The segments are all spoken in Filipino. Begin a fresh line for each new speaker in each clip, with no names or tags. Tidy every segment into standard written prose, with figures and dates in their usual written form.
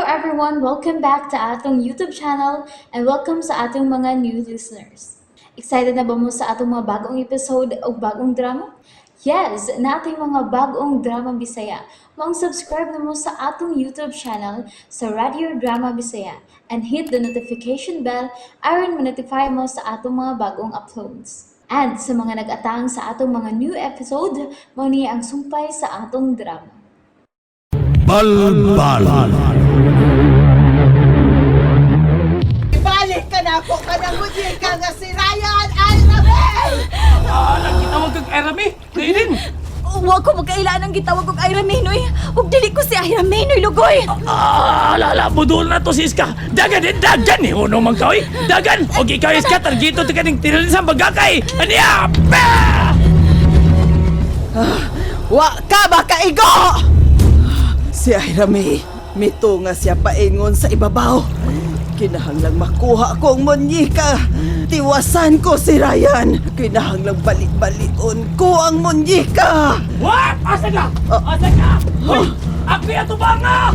everyone! Welcome back to atong YouTube channel and welcome sa atong mga new listeners. Excited na ba mo sa atong mga bagong episode o bagong drama? Yes, na ating mga bagong drama Bisaya. Mag-subscribe na mo sa atong YouTube channel sa Radio Drama Bisaya and hit the notification bell aron ma-notify mo sa atong mga bagong uploads. And sa mga nag-atang sa atong mga new episode, mo niya ang sumpay sa atong drama.
Balbal.
Ibalik ka na ako ka na muli ka nga si Ryan Alnabel!
Nagkitawag kag Irami, kainin.
Huwag ko magkailan ang gitawag kong Ira Minoy. Huwag dili ko si Ira Minoy, lugoy.
Alala mo doon na to si Iska. Dagan din, dagan ni Huno Magkaoy. Dagan, o ikaw Iska, targito to kaning tinalin sa bagakay. Aniya!
Wa ka ba kaigo? Si Ira May, mito nga siya paingon sa ibabaw. Kinahanglang makuha kong munyika. Tiwasan ko si Ryan. Kinahanglang balik-balion ko ang munyika.
What? Asa ka? Asa ka? Hoy! Api ato ba nga?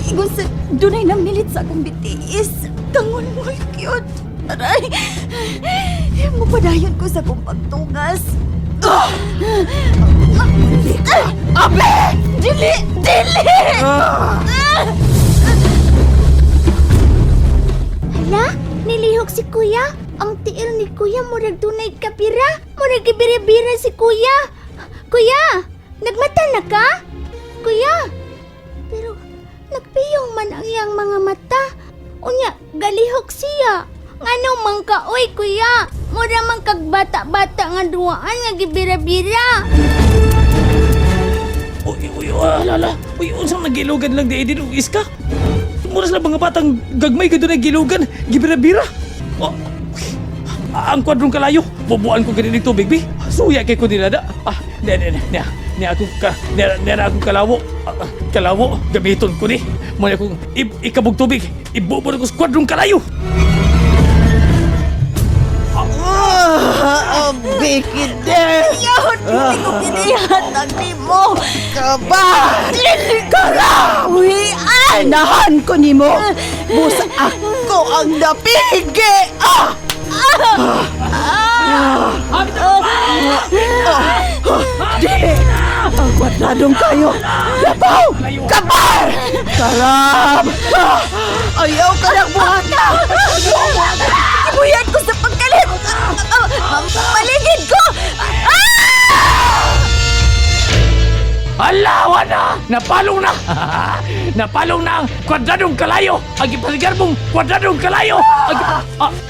Ingon sa dunay na milit sa akong bitiis. Tangon mo cute. Aray, mupadayon ko sa kong pagtungas.
Abe!
Dili! Hala, nilihok si kuya. Ang tiil ni kuya murag dunay kapira. Murag ibira-bira si kuya. Kuya, nagmata na ka? Kuya, pero nagpiyong man ang iyang mga mata. Unya, galihok siya. Ngano man ka, oy kuya. Mura man kag bata-bata nga duwaan nga gibira-bira.
Uy, alala. Uy, unsang nagilugan lang di din Iska? Mura sila mga batang gagmay ka doon nagilugan. Gibira-bira. Ang kwadrong kalayo. Bubuan ko ganun ng tubig, bi. Suya kay ko nilada. Niya akong kalawo. Kalawo, gamiton ko ni. Muna akong ikabog tubig. Ibubur ko sa kwadrong kalayo.
Bikide!
Yahon, hindi ko pinihatag ni mo.
Kabar! Karawian! Nahan ko ni mo! Busa ako ang napigi! Di! Ang kwadradong kayo! Labaw! Kabar! Karab! Ayaw ka ng buhata!
Ibuyat ko sa pagkalit. Paligid ko!
Alawa na! Napalong na! Napalong na ang kwadradong kalayo! Ang ipaligar mong kwadradong kalayo!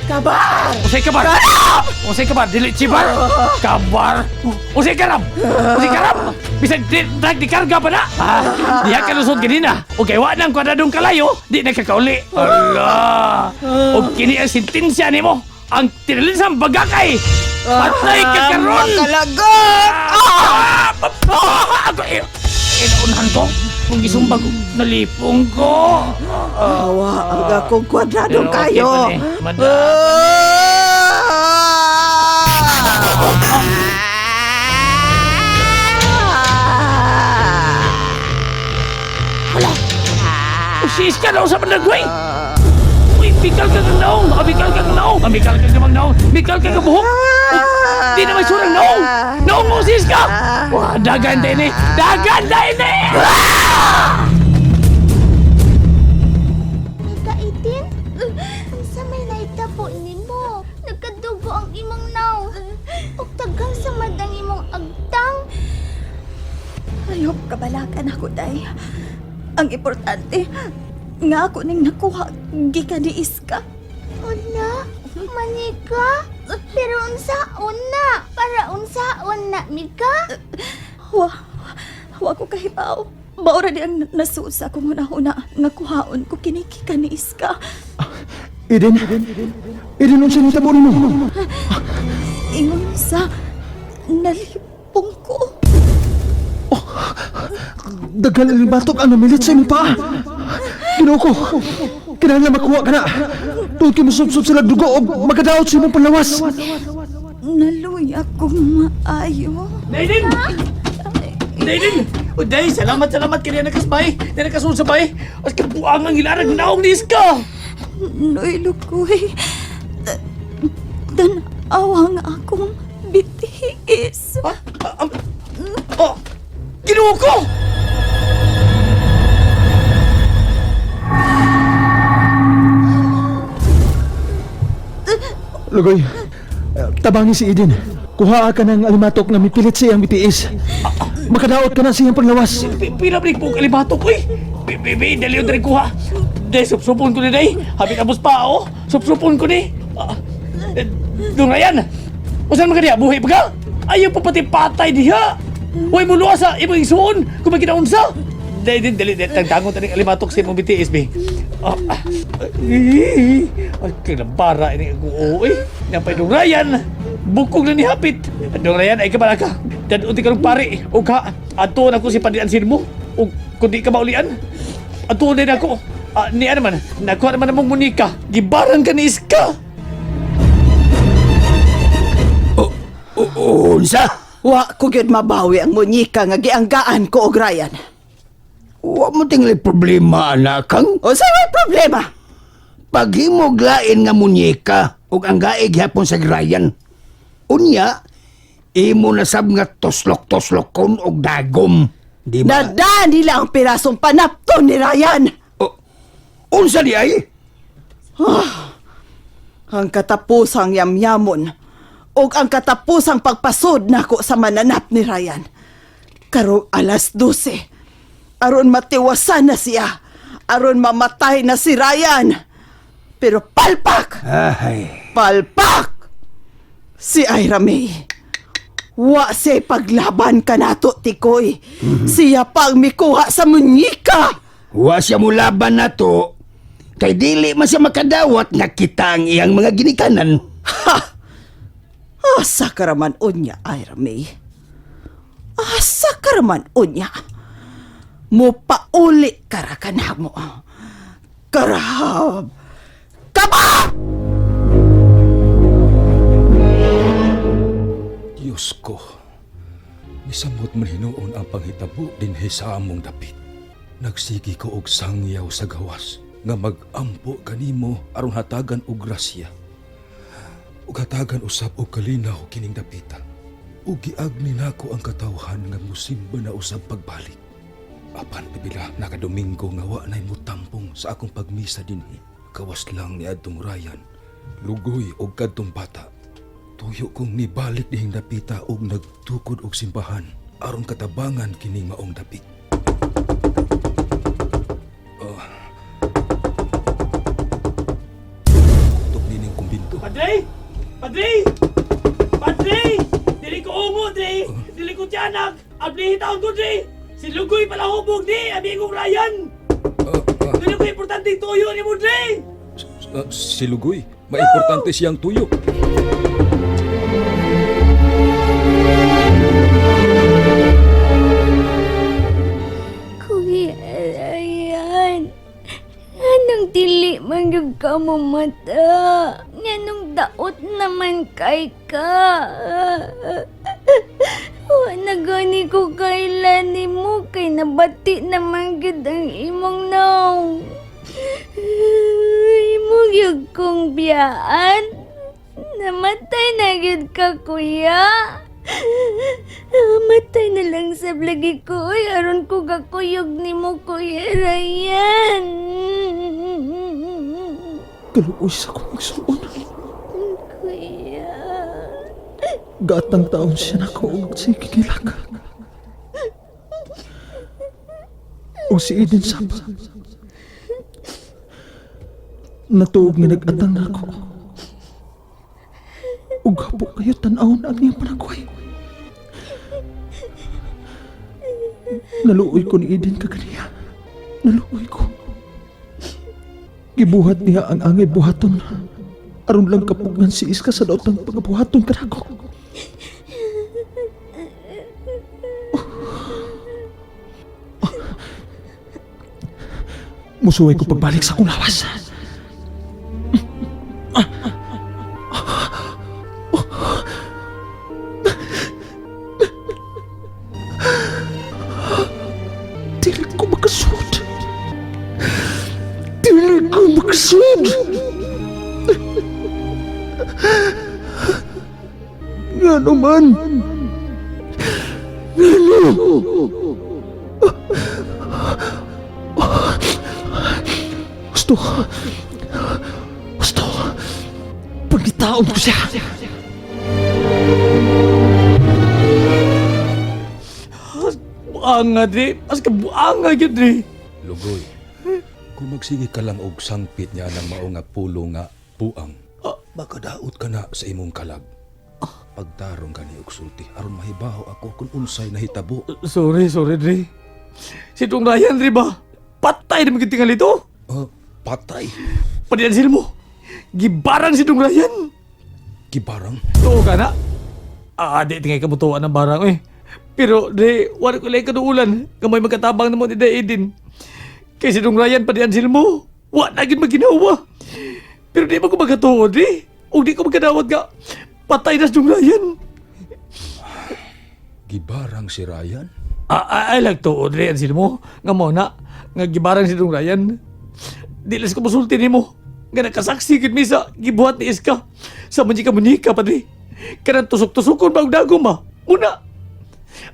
Kabar!
Usay kabar! Usay kabar! Dili chibar! Kabar! Usay karab! Usay karab! Bisag di karga pa na! Diha ka lusod ganina! O kay wa ng kwadradong kalayo, di na kakauli! Ala! O kini ang sintensya ni mo! Ang tinalinsang bagakay! Patay ka karon!
Kalagot!
Ako inaunahan ko kung isumbag ko, nalipong ko.
Awa ang akong kwadradong
Pero okay
kayo!
pa ni, madam. Usis ka daw sa panagway! Uy, bikal ka ng naong! Bikal ka ng naong! Bikal ka ng naong! Bikal ka ng buhok! Di na may surang naong! Naong mo, usis ka! Wah, dagan din eh! Dagan din eh!
Ikaitin? Sa may naitapo ni mo. Nagkadugo ang imong naw. O tagang sa madang imong agtang. Ayop kabalakan ako, day. Ang importante, nga ako ning nakuha, gikan ni Iska. Una, manika? Pero unsaon na? Para unsaon na, Mika? Wa ko kahibaw. Maura di ang nasuot sa akong una-una nga kuhaon ko kinikikan ni Iska.
Eden, unsa ni tabo nimo?
Ingon sa nalipong ko.
Dagal ang batok ang namilit sa imong paa. Ginoo ko. Kinahanglan makuha ka na. Tuod kay musubsob sila dugo o magadaot sa imong panlawas.
Naluya kong maayo.
Daiden! Daiden! Uday, salamat kaya nakasbay. Na nakasunod sa bay. As kabuang ang ilarag naong nis ka.
Noy Lugoy, tanawa nga akong bitiis.
Ha? Oh! Ginoo ko!
Lugoy, tabangin si Eden. Kuha ka ng alimatok na mipilit siyang bitiis. Makadaot ka na siyang panglawas.
Pila balik po kalibato ko eh. Bibi, dali yung kuha. Day, supsupon ko ni Day. Habit abos pa ako. Supsupon ko ni. Doon na yan. O saan mga diya? Buhay pa ka? Ayaw pa pati patay diha. Huwag mo luwa sa ibang isuon kung may kinaunsa. Dali. Tagtangon tanig alimatok sa imong BTS, be. Ay, kinabara ini ako. Eh, napay dong Ryan. Bukog na ni Hapit. Dong Ryan, ay kabala ka. Dan unti ka nung pari. O ka, ato na ko si pandiansin mo. O kung di ka maulian, ato din ako. Niya naman, nakuha naman namang Monica. Gibaran ka ni Iska.
Unsa?
Wa ko gyud mabawi ang munyika nga gianggaan ko og Ryan.
Wa mo tingli problema, anak kang.
O sa may problema?
Paghimog lain nga munyeka ug ang gaig hapon sa Ryan. Unya, imo na sab nga toslok-toslok kon og dagom. Di ba?
Nadaan nila ang pirasong panapton ni Ryan.
Unsa di ay?
Ang katapusang yamyamon o ang katapusang pagpasod nako sa mananap ni Ryan. Karong alas 12, aron matiwasan na siya, aron mamatay na si Ryan. Pero palpak!
Ay,
Palpak! Si Ira May. Wa say paglaban ka nato, Tikoy. Siya pang mikuha sa munyika.
wa siya mo laban na to. Kay dili man siya makadawat nga kita ang iyang mga ginikanan.
Ha! Asa ka raman unya, Ira May. Asa ka raman unya. Mupauli kara ka na mo. Karahab! Kaba!
Diyos ko, misamot man hinuon ang panghitabo dinhi sa among dapit. Nagsigi ko og sangyaw sa gawas nga mag-ampo kanimo aron hatagan og grasya. Ug hatagan usab og kalinaw kining dapita. Ug giagni nako ang katawhan nga musimba na usab pagbalik. Apan pipila nakadomingo nga wa nay mutampong sa akong pagmisa dinhi. Kawas lang ni adtong Ryan, lugoy og kadtong bata. Tuyo kong nibalik dihing dapita og nagtukod og simbahan aron katabangan kining maong dapit. Tok nining kumbinto.
Padre! Dili ko ungo, Dre! Dili ko tiyanak! Ablihin taon ko, Dre! Si Lugoy pala hubog, Dre! Amigong Ryan! Dili ko importanteng tuyo ni mo, Dre!
Si Lugoy, maimportante siyang tuyo.
Kuya Ryan, anong dili man yung ka mo mata? Anong daot naman kay ka? Wala gani ko kailan ni mo kay nabati naman gid ang imong naw. Imong yung kong biyaan. Namatay na gid ka, kuya. Matay na lang sa blagi ko, aron ko gakuyog ni mo, Kuya Ryan.
Kaluoy sa kong igsuon.
Kuya.
Gatang taon siya na ko og sige kilaka. O si Eden Sapa. Natuog nga nag-atang na ako. Ug hapo kayo tan-awon ang iyang panagway. Naluoy ko ni Eden kagaliya. Naluoy ko. Gibuhat niya ang angay buhaton. Aron lang kapugnan si Iska sa daot ng pagabuhaton kanako. Musuway ko pagbalik sa akong lawas. Ngano man? Gusto. Gusto. Pagkitaon ko siya.
Buanga, Dre. As ka buanga, yun, Dre.
Lugoy, kung magsige ka lang og sangpit niya ng mao nga pulo nga buang, makadaot ka na sa imong kalag. Pagtarong ka ni og sulti aron mahibaw ako kung unsay nahitabo.
Sorry, Dre. Si Tong Ryan, Dre ba? Patay na magkitingal ito.
Patay.
Padiansil mo. Gibarang si Tong Ryan.
Kibarang.
Tuo ka na. Di tingay ka mutuan ng barang, eh. Pero, Dre, wala ko lang kanuulan. Kamay magkatabang na mo ni Daedin. Kay si Tong Ryan, padiansil mo. Wala naging maginawa. Pero di ba ko magkatuo, Dre? O di ko magkadawat ka. Patay na si Tong Ryan.
Gibarang si Ryan?
Ay lang to, Dre, ansil mo. Nga mo na. Nga gibarang si Tong Ryan. Di las ko musulti ni mo. Nga nakasaksi kit misa. Gibuhat ni Iska. Sa manji ka munika, Padre. Kanang tusok-tusokon ba ang dagom ba? Muna.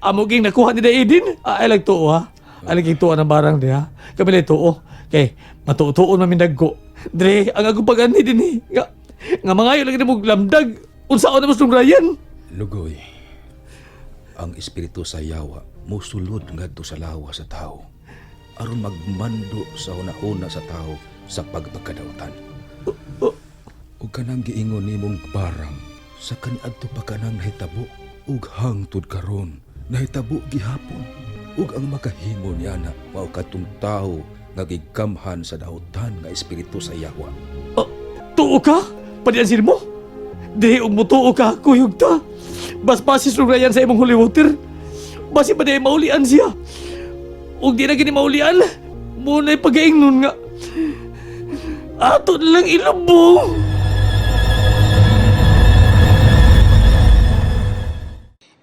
Amo ging nakuha ni Daedin. Ay lang to, ha. Ay lang tuwa ng barang, Dre, ha. Kami lang to, kay matutuon mamindag ko. Dre, ang ako pagani din, eh. Nga mga yun lang mo lamdag. Unsaon na mo Tong Ryan.
Lugoy, ang espiritu sa yawa musulod ngadto sa lawa sa tao aron magmando sa una-una sa tao sa pagpagkadautan. Ug kanang giingon nimong barang sa kaniadto pa kanang nahitabo ug hangtod karon nahitabo gihapon ug ang makahimo niya na mao kadtong tao nga gigamhan sa dautan nga espiritu sa yawa.
Tuo ka? Padiansil mo? Di ug mutuo ka, kuyog ta. Bas-basis Tong Ryan sa imong holy water. Basi pa di maulian siya. Ug di na gini maulian. Muna'y pag-aingnon nga. Ato na lang ilubong.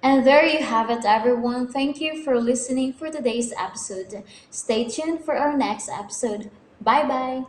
And there you have it, everyone. Thank you for listening for today's episode. Stay tuned for our next episode. Bye-bye.